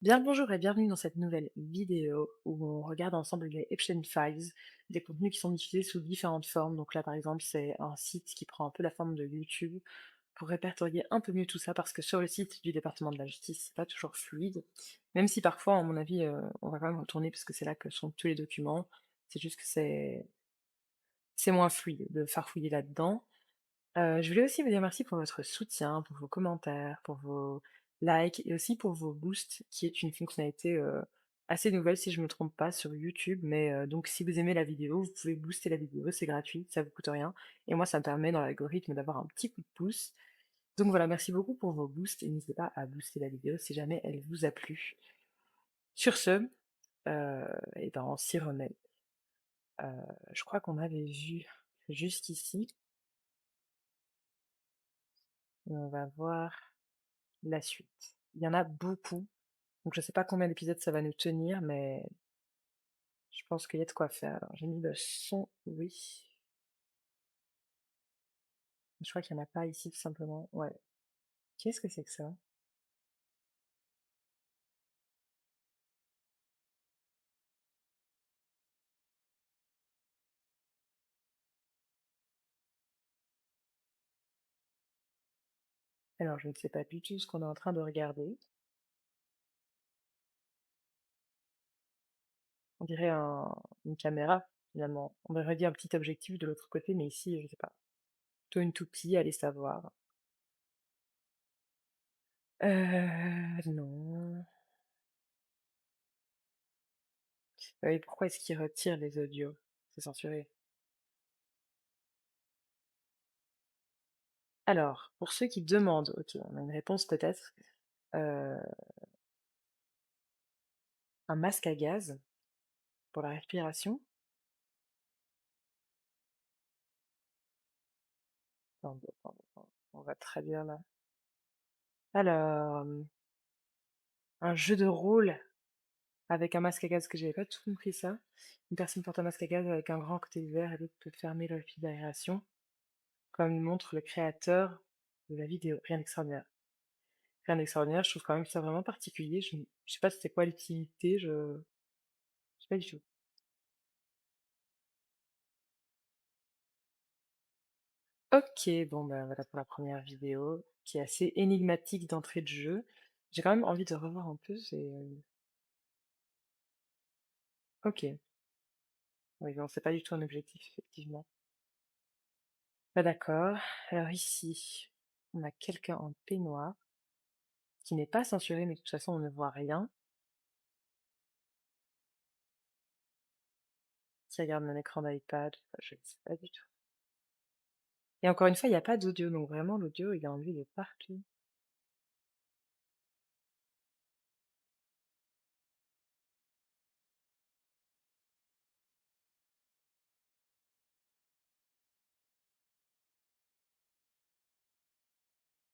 Bien le bonjour et bienvenue dans cette nouvelle vidéo où on regarde ensemble les Epstein Files, des contenus qui sont diffusés sous différentes formes. Donc là, par exemple, c'est un site qui prend un peu la forme de YouTube pour répertorier un peu mieux tout ça parce que sur le site du département de la justice, c'est pas toujours fluide. Même si parfois, à mon avis, on va quand même retourner parce que c'est là que sont tous les documents. C'est juste que c'est moins fluide de farfouiller là-dedans. Je voulais aussi vous dire merci pour votre soutien, pour vos commentaires, pour vos likes et aussi pour vos boosts, qui est une fonctionnalité, assez nouvelle si je me trompe pas sur YouTube. Mais, donc si vous aimez la vidéo, vous pouvez booster la vidéo, c'est gratuit, ça vous coûte rien et moi ça me permet dans l'algorithme d'avoir un petit coup de pouce. Donc voilà, merci beaucoup pour vos boosts et n'hésitez pas à booster la vidéo si jamais elle vous a plu. Sur ce, et ben on s'y remet. Je crois qu'on avait vu jusqu'ici et on va voir la suite. Il y en a beaucoup, donc je sais pas combien d'épisodes ça va nous tenir, mais je pense qu'il y a de quoi faire. Alors j'ai mis le son, oui. Je crois qu'il y en a pas ici tout simplement. Ouais. Qu'est-ce que c'est que ça? Alors je ne sais pas du tout ce qu'on est en train de regarder. On dirait une caméra finalement. On aurait dit un petit objectif de l'autre côté, mais ici, je sais pas. Plutôt une toupie, allez savoir. Non. Oui, pourquoi est-ce qu'il retire les audios? C'est censuré. Alors, pour ceux qui demandent, ok, on a une réponse peut-être. Euh, un masque à gaz pour la respiration. Attendez, attendez, attendez, on va très bien là. Alors, un jeu de rôle avec un masque à gaz, que j'avais pas tout compris ça. Une personne porte un masque à gaz avec un grand côté vert et l'autre peut fermer le fil d'aération, comme le montre le créateur de la vidéo. Rien d'extraordinaire. Rien d'extraordinaire, je trouve quand même ça vraiment particulier. Je sais pas c'était quoi l'utilité, je sais pas du tout. Ok, bon ben voilà pour la première vidéo, qui est assez énigmatique d'entrée de jeu. J'ai quand même envie de revoir un peu, ok. Oui, bon, c'est pas du tout un objectif, effectivement. Pas d'accord. Alors ici, on a quelqu'un en peignoir, qui n'est pas censuré, mais de toute façon, on ne voit rien, qui regarde un écran d'iPad, enfin, je ne sais pas du tout. Et encore une fois, il n'y a pas d'audio, donc vraiment, l'audio, il est enlevé de partout.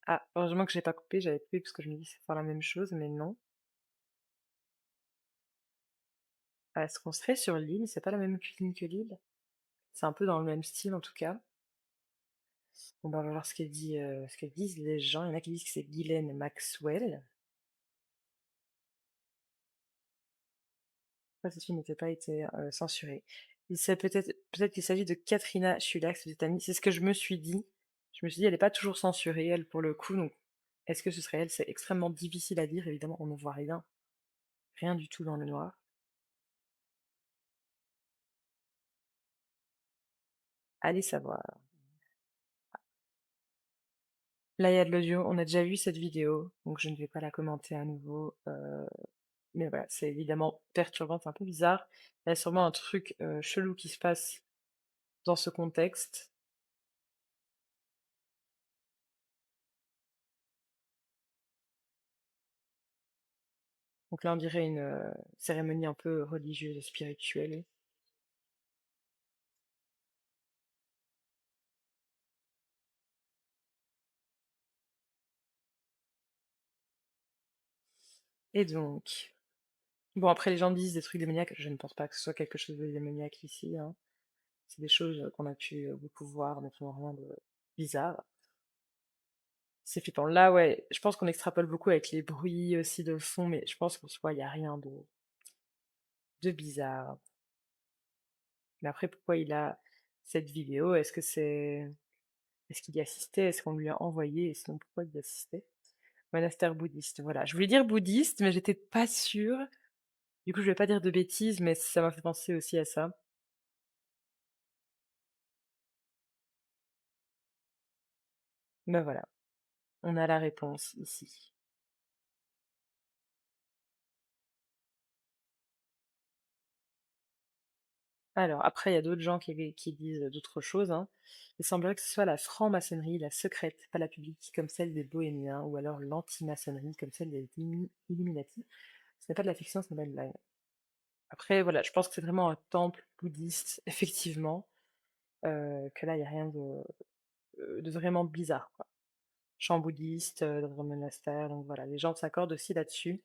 Ah, heureusement que j'ai pas coupé, j'avais coupé parce que je me dis c'est faire la même chose, mais non. Ah, est-ce qu'on serait sur l'île? C'est pas la même cuisine que l'île? C'est un peu dans le même style, en tout cas. Bon, ben, on va voir ce que disent les gens. Il y en a qui disent que c'est Ghislaine Maxwell. Pourquoi cette fille n'était pas été censurée? Il sait peut-être qu'il s'agit de Katrina Schulack, cette amie. C'est ce que je me suis dit. Je me suis dit, elle n'est pas toujours censurée, elle, pour le coup, donc est-ce que ce serait elle? C'est extrêmement difficile à dire, évidemment, on ne voit rien. Rien du tout dans le noir. Allez savoir. Là, il y a de l'audio, on a déjà vu cette vidéo, donc je ne vais pas la commenter à nouveau. Mais voilà, c'est évidemment perturbant, c'est un peu bizarre. Il y a sûrement un truc chelou qui se passe dans ce contexte. Donc là, on dirait une cérémonie un peu religieuse et spirituelle. Et donc, bon, après, les gens disent des trucs démoniaques. Je ne pense pas que ce soit quelque chose de démoniaque ici, hein. C'est des choses qu'on a pu beaucoup voir, donc vraiment rien de bizarre. C'est flippant. Là, ouais, je pense qu'on extrapole beaucoup avec les bruits aussi de fond, mais je pense qu'en soi, il y a rien de bizarre. Mais après, pourquoi il a cette vidéo? Est-ce qu'il y assistait? Est-ce qu'on lui a envoyé? Et sinon, pourquoi il y assistait? Monastère bouddhiste, voilà. Je voulais dire bouddhiste, mais j'étais pas sûre. Du coup, je vais pas dire de bêtises, mais ça m'a fait penser aussi à ça. Ben voilà, on a la réponse ici. Alors, après, il y a d'autres gens qui disent d'autres choses, hein. Il semblerait que ce soit la franc-maçonnerie, la secrète, pas la publique, comme celle des bohémiens, ou alors l'anti-maçonnerie, comme celle des Illuminati. Ce n'est pas de la fiction, ce n'est pas de la... Après, voilà, je pense que c'est vraiment un temple bouddhiste, effectivement, que là, il n'y a rien de vraiment bizarre, quoi. Chant bouddhiste, dans un monastère, donc voilà, les gens s'accordent aussi là-dessus.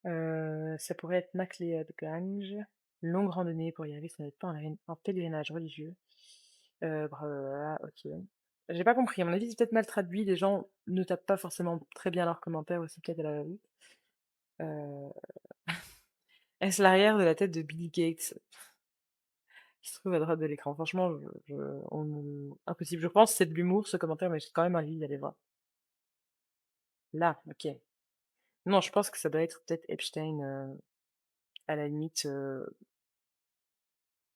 Ça pourrait être MacLeod Gange. Longue randonnée pour y arriver, ça n'être pas un pèlerinage religieux. Ok. J'ai pas compris, à mon avis, c'est peut-être mal traduit, les gens ne tapent pas forcément très bien leurs commentaires aussi, peut-être à la va-vite. Euh, Est-ce l'arrière de la tête de Billy Gates qui se trouve à droite de l'écran? Franchement, impossible. Je pense que c'est de l'humour ce commentaire, mais j'ai quand même envie d'aller voir. Là, ok. Non, je pense que ça doit être peut-être Epstein, à la limite,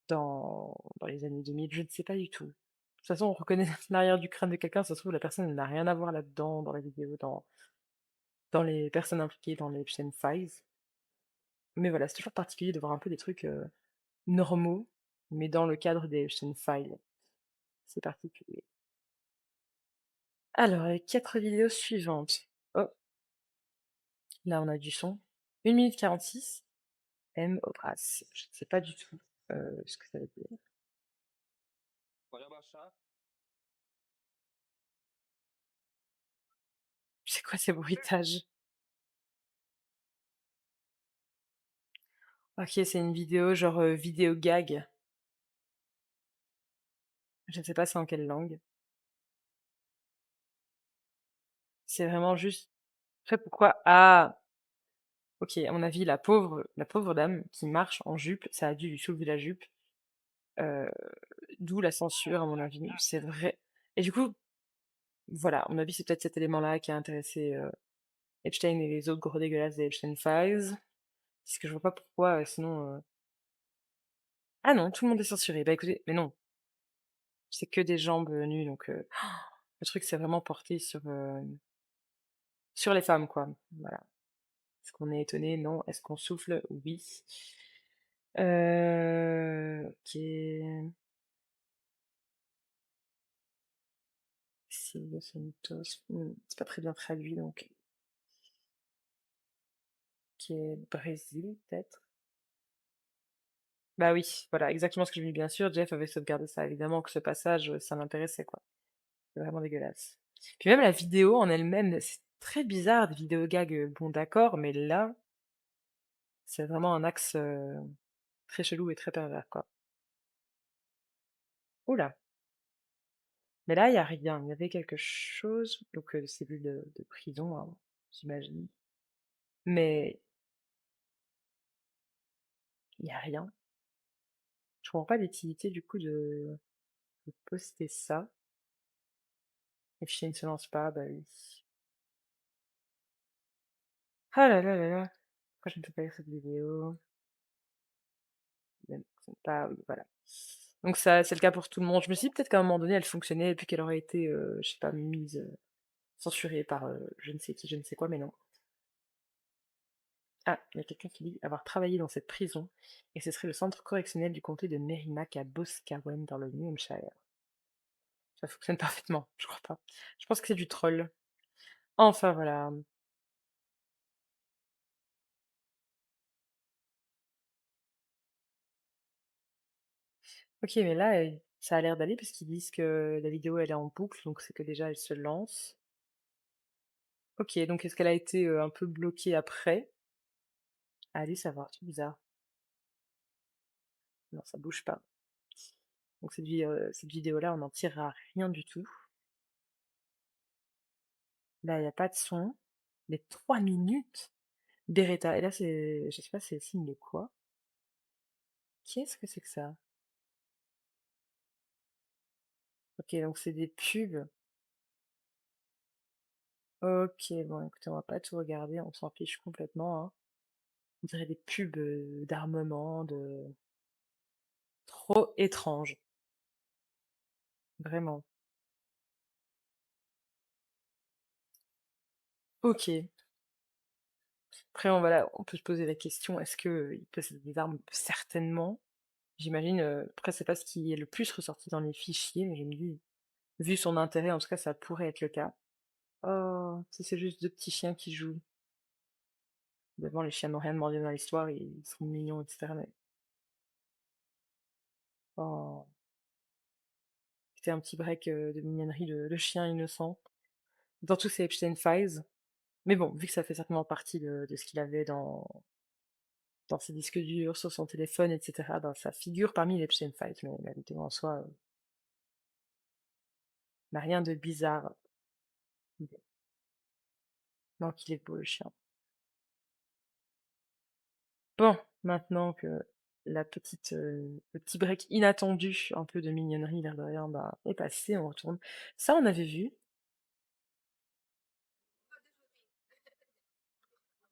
dans les années 2000, je ne sais pas du tout. De toute façon, on reconnaît l'arrière du crâne de quelqu'un, ça se trouve, la personne elle n'a rien à voir là-dedans, dans la vidéo, dans les personnes impliquées dans les Epstein Files. Mais voilà, c'est toujours particulier de voir un peu des trucs normaux, mais dans le cadre des Epstein Files. C'est particulier. Alors, les 4 vidéos suivantes. Oh, là on a du son. 1 minute 46. M. Obras. Je ne sais pas du tout ce que ça veut dire. C'est quoi ces bruitages? Ok, c'est une vidéo genre vidéo gag. Je ne sais pas c'est en quelle langue. C'est vraiment juste. Après, pourquoi? Ah, ok, à mon avis, la pauvre dame qui marche en jupe, ça a dû lui soulever la jupe. euh, D'où la censure, à mon avis. C'est vrai. Et du coup, voilà, à mon avis, c'est peut-être cet élément-là qui a intéressé Epstein et les autres gros dégueulasses des Epstein Files. Parce que je vois pas pourquoi, sinon. Ah non, tout le monde est censuré. Bah écoutez, mais non, c'est que des jambes nues, donc le truc c'est vraiment porté sur les femmes, quoi. Voilà. Est-ce qu'on est étonné? Non. Est-ce qu'on souffle? Oui. Ok. Silvio Santos. C'est pas très bien traduit, donc. Qui est Brésil, peut-être? Bah oui, voilà, exactement ce que j'ai mis, bien sûr. Jeff avait sauvegardé ça, évidemment que ce passage, ça m'intéressait, quoi. C'est vraiment dégueulasse. Puis même la vidéo en elle-même, c'est très bizarre, des vidéos gags, bon d'accord, mais là, c'est vraiment un axe très chelou et très pervers, quoi. Oula. Mais là, il y a rien. Il y avait quelque chose, donc cellule de prison, hein, j'imagine. Mais il y a rien. Je comprends pas l'utilité du coup de poster ça. Les fichiers ne se lancent pas, bah oui. Ah là là là là. Pourquoi je ne peux pas lire cette vidéo? Même, c'est pas, oui, voilà. Donc ça, c'est le cas pour tout le monde. Je me suis dit peut-être qu'à un moment donné, elle fonctionnait et puis qu'elle aurait été, je sais pas, mise, censurée par je ne sais qui, je ne sais quoi, mais non. Ah, il y a quelqu'un qui dit avoir travaillé dans cette prison, et ce serait le centre correctionnel du comté de Merrimack à Boscawen dans le New Hampshire. Ça fonctionne parfaitement, je crois pas. Je pense que c'est du troll. Enfin voilà. Ok, mais là, ça a l'air d'aller parce qu'ils disent que la vidéo elle est en boucle, donc c'est que déjà elle se lance. Ok, donc est-ce qu'elle a été un peu bloquée après? Allez savoir, c'est bizarre. Non, ça bouge pas. Donc cette vidéo-là, on n'en tirera rien du tout. Là, il y a pas de son, mais 3 minutes? Beretta et là, c'est je sais pas c'est signe de quoi? Qu'est-ce que c'est que ça? OK, donc c'est des pubs. OK, bon écoutez, on va pas tout regarder, on s'en fiche complètement, hein. On dirait des pubs, d'armement, de trop étrange, vraiment. OK. Après on peut se poser la question, est-ce qu'il possède des armes? Certainement. J'imagine, après c'est pas ce qui est le plus ressorti dans les fichiers, mais je me dis, vu son intérêt, en tout cas, ça pourrait être le cas. Oh, si c'est juste 2 petits chiens qui jouent. Évidemment, les chiens n'ont rien demandé dans l'histoire, ils sont mignons et cetera, mais oh, c'était un petit break, de mignonnerie de chien innocent dans tous ces Epstein Files. Mais bon, vu que ça fait certainement partie de ce qu'il avait dans ses disques durs, sur son téléphone et cetera, ben, ça figure parmi les Epstein Files, mais la vidéo en soi, n'a rien de bizarre. Non qu'il est beau le chien. Bon, maintenant que le petit break inattendu, un peu de mignonnerie l'air de rien, bah, est passé, on retourne. Ça, on avait vu,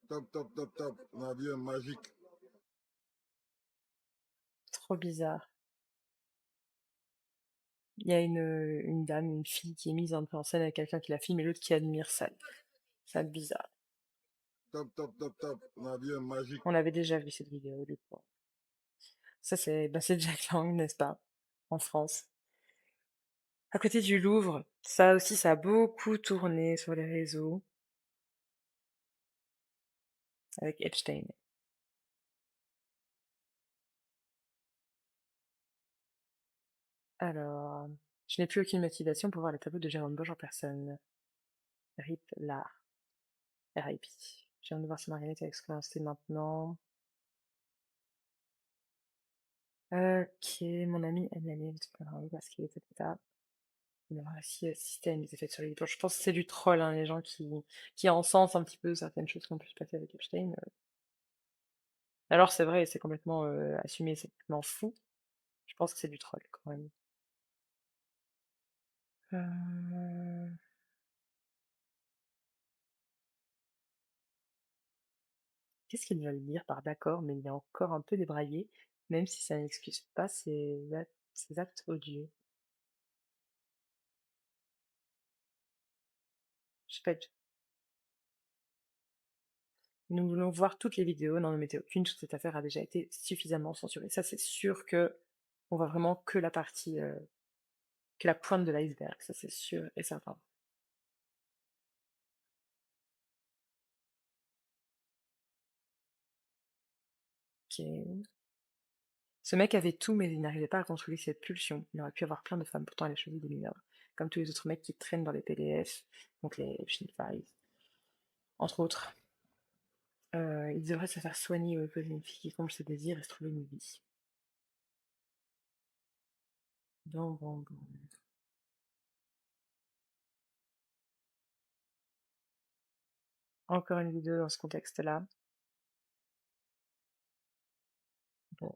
Top, top, top, top. On a vu un magique. trop bizarre. Il y a une dame, une fille qui est mise un peu en scène avec quelqu'un qui la filme et l'autre qui admire ça. Ça bizarre. Top, top, top, top. On a vu un magique. On l'avait déjà vu cette vidéo, du coup. Ça, c'est Jack Lang, n'est-ce pas? En France. À côté du Louvre, ça aussi, ça a beaucoup tourné sur les réseaux avec Epstein. Alors, je n'ai plus aucune motivation pour voir les tableaux de Jérôme Bosch en personne. RIP l'art. RIP. Je viens de voir si Marguerite a exclamé maintenant. Ok, mon ami aime l'anime, parce qu'il était là. Il aura aussi assisté à une des effets sur les livres. Je pense que c'est du troll, hein, les gens qui encensent un petit peu certaines choses qui ont pu se passer avec Epstein. Alors c'est vrai, c'est complètement assumé, c'est complètement fou. Je pense que c'est du troll quand même. Euh, Qu'est-ce qu'ils veulent dire par d'accord, mais il est encore un peu débraillé, même si ça n'excuse pas ses actes odieux. Je sais pas du tout. Nous voulons voir toutes les vidéos, n'en omettez aucune, toute cette affaire a déjà été suffisamment censurée. Ça, c'est sûr que on voit vraiment que la partie, que la pointe de l'iceberg, ça c'est sûr et certain. Ok. Ce mec avait tout, mais il n'arrivait pas à contrôler cette pulsion. Il aurait pu avoir plein de femmes, pourtant il a choisi des mineurs. Comme tous les autres mecs qui traînent dans les PDF, donc les Epstein Files, entre autres. Il devrait se faire soigner ou épouser une fille qui comble ses désirs et se trouver une vie. Bon, bon, bon. Encore une vidéo dans ce contexte-là. Bon,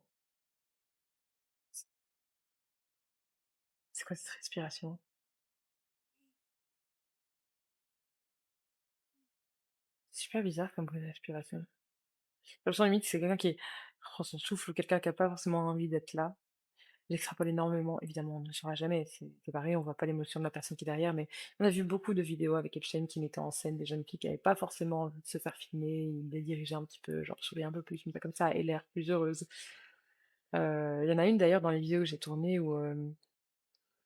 c'est quoi cette respiration? C'est super bizarre comme bruit de respiration. J'ai l'impression limite que c'est quelqu'un qui prend son souffle ou quelqu'un qui a pas forcément envie d'être là. J'extrapole énormément, évidemment, on ne le saura jamais, c'est pareil, on voit pas l'émotion de la personne qui est derrière, mais on a vu beaucoup de vidéos avec Epstein qui mettaient en scène des jeunes filles qui avaient pas forcément envie de se faire filmer, il les dirigeait un petit peu, genre souriait un peu plus, mais pas comme ça, et l'air plus heureuse. Il y en a une d'ailleurs dans les vidéos que j'ai tournées où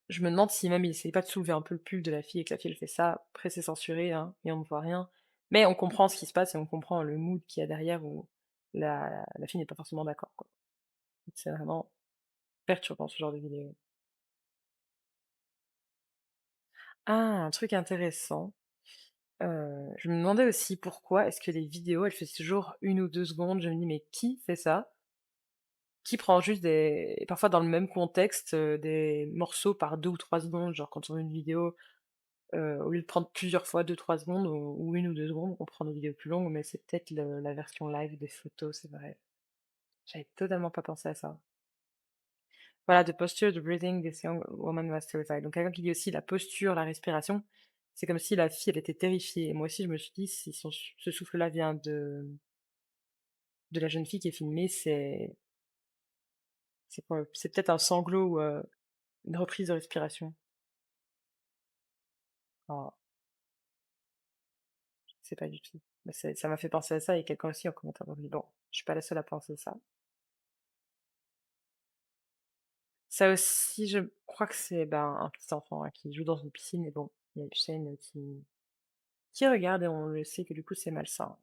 je me demande si même il essayait pas de soulever un peu le pull de la fille et que la fille elle fait ça. Après c'est censuré, hein, et on ne voit rien. Mais on comprend ce qui se passe et on comprend le mood qu'il y a derrière où la fille n'est pas forcément d'accord, quoi. C'est vraiment perturbant ce genre de vidéo. Ah, un truc intéressant. Je me demandais aussi pourquoi est-ce que les vidéos, elles faisaient toujours 1 ou 2 secondes. Je me dis: «Mais qui fait ça?» Qui prend juste des parfois dans le même contexte, des morceaux par 2 ou 3 secondes, genre quand on veut une vidéo Au lieu de prendre plusieurs fois 2-3 secondes ou 1 ou 2 secondes, on prend des vidéos plus longues, mais c'est peut-être le la version live des photos, c'est vrai. J'avais totalement pas pensé à ça. Voilà, the posture, the breathing, this young woman was terrified. Donc quelqu'un qui dit aussi la posture, la respiration, c'est comme si la fille, elle était terrifiée et moi aussi je me suis dit: «Si ce souffle-là vient de la jeune fille qui est filmée, c'est quoi? C'est peut-être un sanglot ou, une reprise de respiration». Oh, je sais pas du tout. Mais ça m'a fait penser à ça et quelqu'un aussi en commentaire m'a dit: «Bon, je suis pas la seule à penser ça». Ça aussi, je crois que c'est, ben, un petit enfant, hein, qui joue dans une piscine mais bon, il y a une chaîne qui regarde et on le sait que du coup c'est malsain.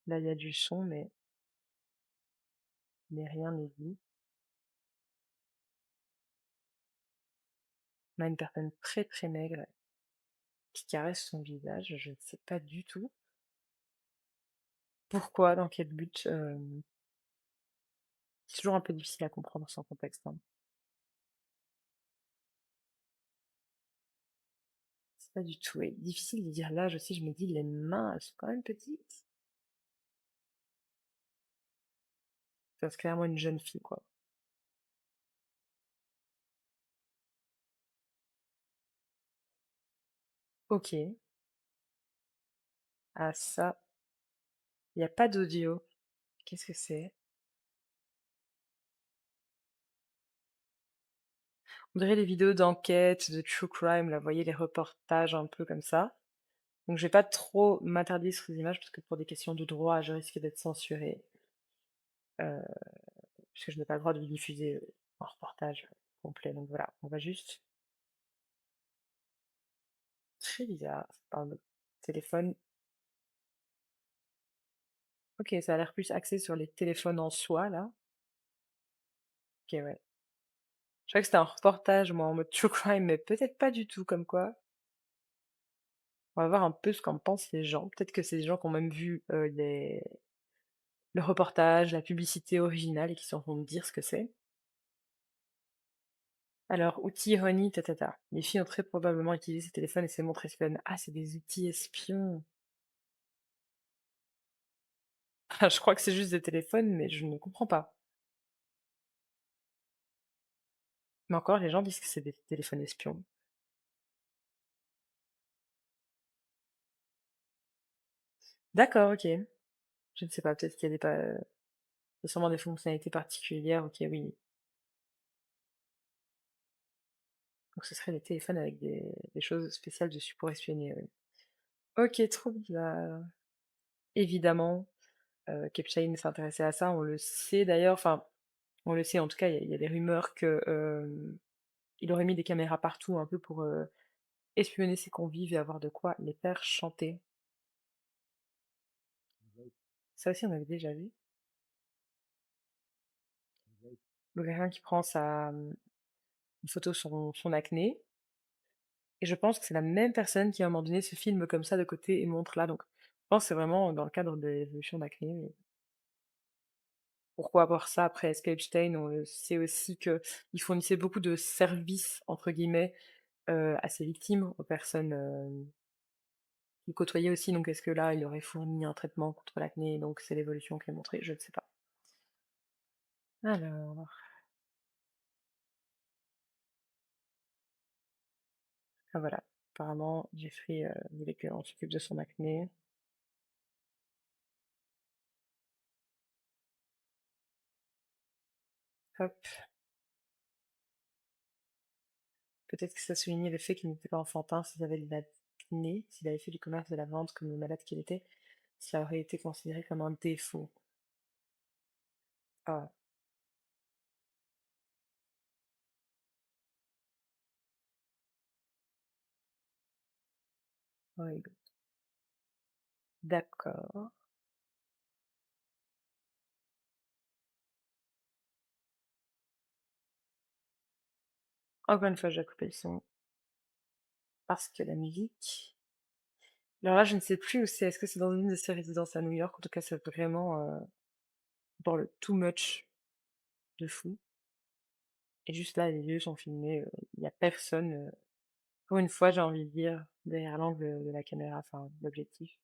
Là, il y a du son mais rien n'est dit. On a une personne très, très maigre qui caresse son visage, je ne sais pas du tout pourquoi, dans quel but, c'est toujours un peu difficile à comprendre sans contexte, hein. C'est pas du tout et difficile de dire l'âge aussi, je me dis: «Les mains, elles sont quand même petites». Ça, c'est clairement une jeune fille, quoi. OK. Ah ça, il y a pas d'audio. Qu'est-ce que c'est? On dirait les vidéos d'enquête, de true crime, là, vous voyez les reportages un peu comme ça. Donc je vais pas trop m'attarder sur les images parce que pour des questions de droit, je risque d'être censurée, parce que je n'ai pas le droit de diffuser, un reportage complet. Donc voilà, on va juste très bizarre, ça parle de téléphone. OK, ça a l'air plus axé sur les téléphones en soi là. OK, ouais. Je croyais que c'était un reportage moi en mode true crime, mais peut-être pas du tout, comme quoi. On va voir un peu ce qu'en pensent les gens. Peut-être que c'est des gens qui ont même vu, les le reportage, la publicité originale et qui vont me dire ce que c'est. Alors, outils ironie, ta ta ta. Les filles ont très probablement utilisé ces téléphones et ces montres espionnes. Ah, c'est des outils espions. Ah, je crois que c'est juste des téléphones, mais je ne comprends pas. Mais encore, les gens disent que c'est des téléphones espions. D'accord, OK. Je ne sais pas, peut-être qu'il y a des pa il y a sûrement des fonctionnalités particulières, OK, oui. Donc ce serait des téléphones avec des choses spéciales dessus pour espionner, oui. OK, trop bizarre. Évidemment, Captain s'est intéressé à ça, on le sait d'ailleurs, enfin, on le sait en tout cas, il y a des rumeurs que, il aurait mis des caméras partout un peu pour, espionner ses convives et avoir de quoi les faire chanter. Ça aussi on avait déjà vu. Donc quelqu'un qui prend une photo sur son acné et je pense que c'est la même personne qui à un moment donné se filme comme ça de côté et montre là, donc je pense que c'est vraiment dans le cadre de l'évolution d'acné, mais pourquoi avoir ça? Après est-ce qu'Epstein, on le sait aussi qu'il fournissait beaucoup de «services» entre guillemets, à ses victimes, aux personnes, qu'il côtoyait aussi, donc est-ce que là, il aurait fourni un traitement contre l'acné, donc c'est l'évolution qui est montrée? Je ne sais pas. Alors, ah voilà, apparemment Jeffrey, voulait qu'on s'occupe de son acné. Hop, peut-être que ça soulignait le fait qu'il n'était pas enfantin s'il avait de l'acné, s'il avait fait du commerce de la vente comme le malade qu'il était, ça aurait été considéré comme un défaut. Ah, ouais, d'accord. Encore une fois, j'ai coupé le son parce que la musique alors là, je ne sais plus où c'est. Est-ce que c'est dans une de ses résidences à New York? En tout cas, c'est vraiment, dans le too much de fou. et juste là, les lieux sont filmés, il y a personne, pour une fois, j'ai envie de dire, derrière l'angle de la caméra, enfin, de l'objectif.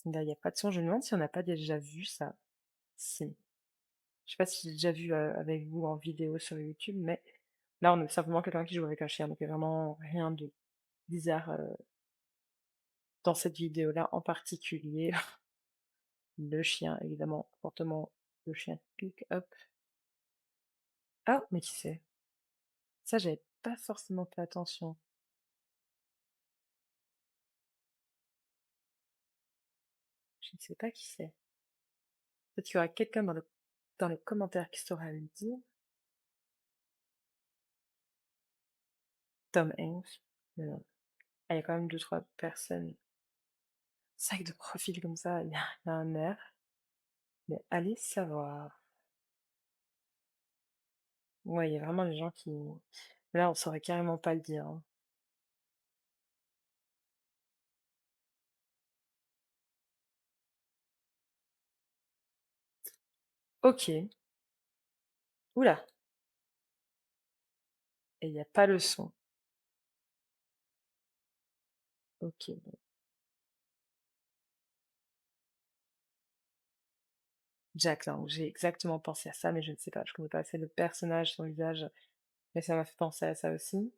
Là, il y a pas de son. Je me demande si on n'a pas déjà vu ça. Si. Je sais pas si j'ai déjà vu, avec vous en vidéo sur YouTube, mais là, on est simplement quelqu'un qui joue avec un chien, donc il y a vraiment rien de bizarre, dans cette vidéo-là en particulier. Le chien, évidemment, comportement de chien pick up. Ah! Mais qui c'est? Ça, j'avais pas forcément fait attention. Je ne sais pas qui c'est. Peut-être qu'il y aura quelqu'un dans les commentaires qui saura le dire. Tom Hanks. Mais non. Ah, il y a quand même deux trois personnes. C'est vrai que de profil comme ça, il y a un air. Mais allez savoir. Ouais, il y a vraiment des gens qui. Là, on saurait carrément pas le dire, hein. Ok. Oula. Et il n'y a pas le son. Ok. Bon. Jack Lang, j'ai exactement pensé à ça, mais je ne sais pas. Je connais pas assez le personnage, son visage, mais ça m'a fait penser à ça aussi.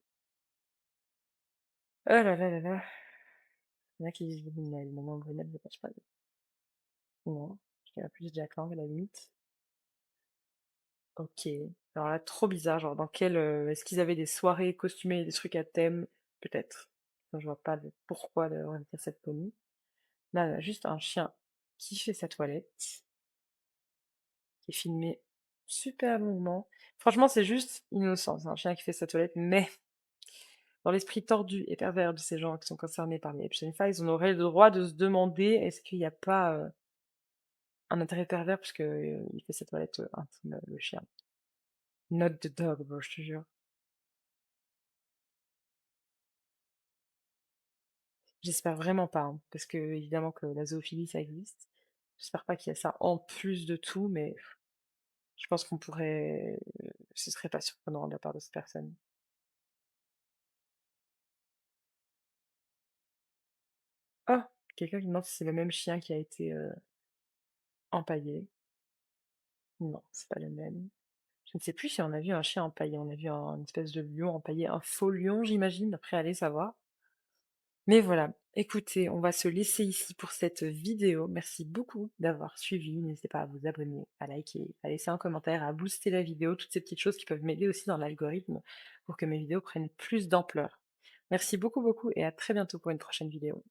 Oh là là là là. Il y en a qui disent Brunel. Maman Brunel, je pense pas. Non. Je dirais plus Jack Lang à la limite. Ok. Alors là, trop bizarre. Genre, dans quel. Est-ce qu'ils avaient des soirées costumées, des trucs à thème? Peut-être. Enfin, je vois pas le pourquoi de revenir cette tenue. Là, on a juste un chien qui fait sa toilette, qui est filmé super longuement. Franchement, c'est juste innocent. C'est un chien qui fait sa toilette, mais dans l'esprit tordu et pervers de ces gens qui sont concernés par les Epstein Files, on aurait le droit de se demander est-ce qu'il n'y a pas un intérêt pervers parce que il fait sa toilette intime, le chien. Not the dog, bro, je te jure. J'espère vraiment pas, hein, parce que évidemment que la zoophilie ça existe. J'espère pas qu'il y a ça en plus de tout, mais je pense qu'on pourrait. Ce serait pas surprenant de la part de cette personne. Oh! Quelqu'un qui demande si c'est le même chien qui a été empaillé. Non, c'est pas le même. Je ne sais plus si on a vu un chien empaillé. On a vu une espèce de lion empaillé, un faux lion, j'imagine, après aller savoir. Mais voilà, écoutez, on va se laisser ici pour cette vidéo. Merci beaucoup d'avoir suivi. N'hésitez pas à vous abonner, à liker, à laisser un commentaire, à booster la vidéo, toutes ces petites choses qui peuvent m'aider aussi dans l'algorithme pour que mes vidéos prennent plus d'ampleur. Merci beaucoup, beaucoup et à très bientôt pour une prochaine vidéo.